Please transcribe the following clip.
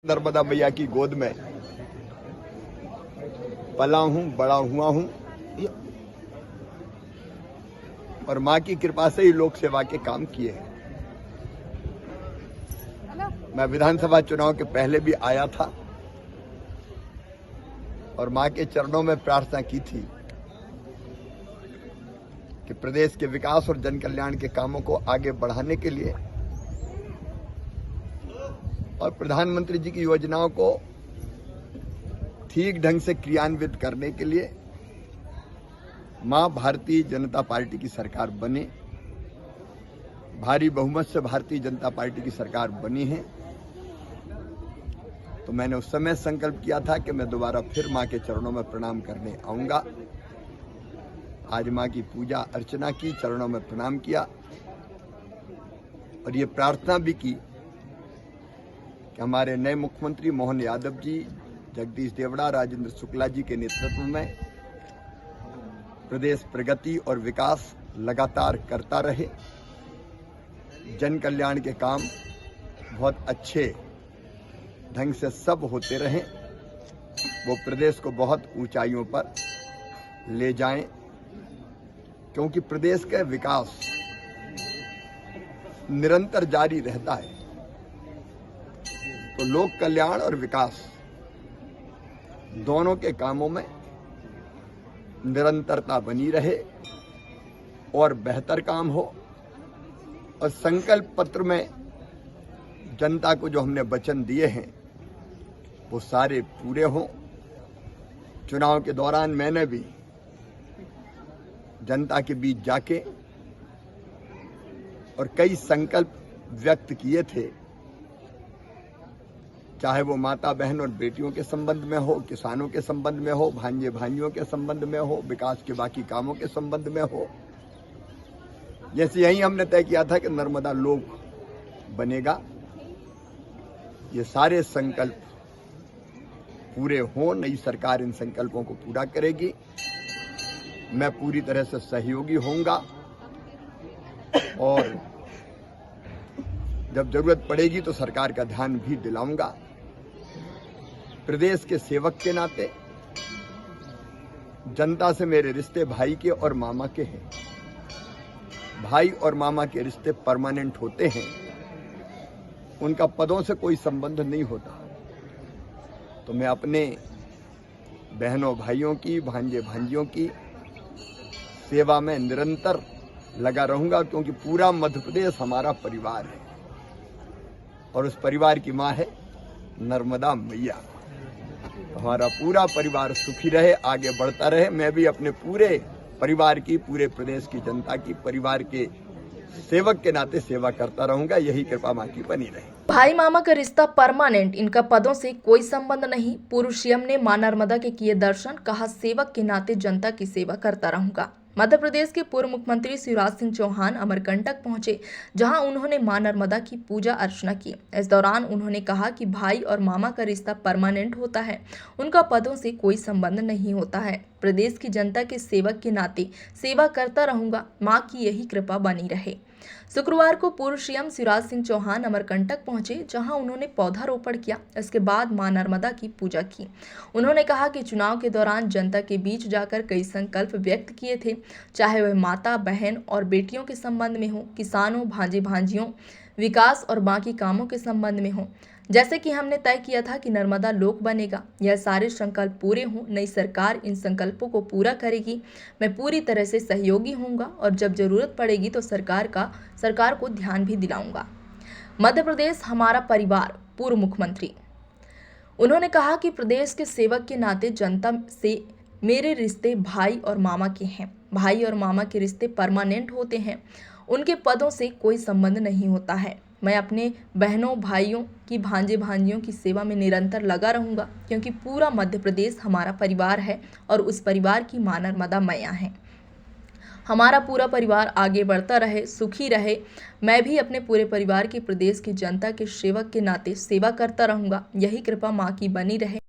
नर्मदा मैया की गोद में पला हूं, बड़ा हुआ हूं और मां की कृपा से ही लोक सेवा के काम किए हैं। मैं विधानसभा चुनाव के पहले भी आया था और मां के चरणों में प्रार्थना की थी कि प्रदेश के विकास और जन कल्याण के कामों को आगे बढ़ाने के लिए और प्रधानमंत्री जी की योजनाओं को ठीक ढंग से क्रियान्वित करने के लिए मां भारतीय जनता पार्टी की सरकार बने, भारी बहुमत से भारतीय जनता पार्टी की सरकार बनी है। तो मैंने उस समय संकल्प किया था कि मैं दोबारा फिर मां के चरणों में प्रणाम करने आऊंगा। आज मां की पूजा अर्चना की, चरणों में प्रणाम किया और ये प्रार्थना भी की कि हमारे नए मुख्यमंत्री मोहन यादव जी, जगदीश देवड़ा, राजेंद्र शुक्ला जी के नेतृत्व में प्रदेश प्रगति और विकास लगातार करता रहे। जन कल्याण के काम बहुत अच्छे ढंग से सब होते रहें, वो प्रदेश को बहुत ऊंचाइयों पर ले जाएं, क्योंकि प्रदेश का विकास निरंतर जारी रहता है। तो लोक कल्याण और विकास दोनों के कामों में निरंतरता बनी रहे और बेहतर काम हो और संकल्प पत्र में जनता को जो हमने वचन दिए हैं वो सारे पूरे हों। चुनाव के दौरान मैंने भी जनता के बीच जाके और कई संकल्प व्यक्त किए थे, चाहे वो माता बहन और बेटियों के संबंध में हो, किसानों के संबंध में हो, भांजे भांजियों के संबंध में हो, विकास के बाकी कामों के संबंध में हो। जैसे यही हमने तय किया था कि नर्मदा लोक बनेगा। ये सारे संकल्प पूरे हों, नई सरकार इन संकल्पों को पूरा करेगी। मैं पूरी तरह से सहयोगी होऊंगा और जब जरूरत पड़ेगी तो सरकार का ध्यान भी दिलाऊंगा। प्रदेश के सेवक के नाते जनता से मेरे रिश्ते भाई के और मामा के हैं। भाई और मामा के रिश्ते परमानेंट होते हैं, उनका पदों से कोई संबंध नहीं होता। तो मैं अपने बहनों भाइयों की, भांजे भांजियों की सेवा में निरंतर लगा रहूंगा, क्योंकि पूरा मध्य प्रदेश हमारा परिवार है और उस परिवार की मां है नर्मदा मैया। हमारा पूरा परिवार सुखी रहे, आगे बढ़ता रहे। मैं भी अपने पूरे परिवार की, पूरे प्रदेश की जनता की, परिवार के सेवक के नाते सेवा करता रहूंगा। यही कृपा मां की बनी रहे। भाई मामा का रिश्ता परमानेंट, इनका पदों से कोई संबंध नहीं। पूर्व सीएम ने मां नर्मदा के किए दर्शन, कहा सेवक के नाते जनता की सेवा करता रहूंगा। मध्य प्रदेश के पूर्व मुख्यमंत्री शिवराज सिंह चौहान अमरकंटक पहुंचे, जहां उन्होंने मां नर्मदा की पूजा अर्चना की। इस दौरान उन्होंने कहा कि भाई और मामा का रिश्ता परमानेंट होता है, उनका पदों से कोई संबंध नहीं होता है। प्रदेश की जनता के सेवक के नाते सेवा करता रहूंगा, मां की यही कृपा बनी रहे। शुक्रवार को पूर्व सीएम शिवराज सिंह चौहान अमरकंटक पहुंचे, जहां उन्होंने पौधारोपण किया। इसके बाद मां नर्मदा की पूजा की। उन्होंने कहा कि चुनाव के दौरान जनता के बीच जाकर कई संकल्प व्यक्त किए थे, चाहे वह माता बहन और बेटियों के संबंध में हो, किसानों, भांजे भांजियों, विकास और बाकी कामों के संबंध में हो। जैसे कि हमने तय किया था कि नर्मदा लोक बनेगा, यह सारे संकल्प पूरे हों। नई सरकार इन संकल्पों को पूरा करेगी। मैं पूरी तरह से सहयोगी होऊंगा और जब जरूरत पड़ेगी तो सरकार को ध्यान भी दिलाऊंगा। मध्य प्रदेश हमारा परिवार, पूर्व मुख्यमंत्री। उन्होंने कहा कि प्रदेश के सेवक के नाते जनता से मेरे रिश्ते भाई और मामा के हैं। भाई और मामा के रिश्ते परमानेंट होते हैं, उनके पदों से कोई संबंध नहीं होता है। मैं अपने बहनों भाइयों की, भांजे भांजियों की सेवा में निरंतर लगा रहूंगा, क्योंकि पूरा मध्य प्रदेश हमारा परिवार है और उस परिवार की मां नर्मदा मैया है। हमारा पूरा परिवार आगे बढ़ता रहे, सुखी रहे। मैं भी अपने पूरे परिवार की, प्रदेश की जनता के सेवक के नाते सेवा करता रहूंगा। यही कृपा मां की बनी रहे।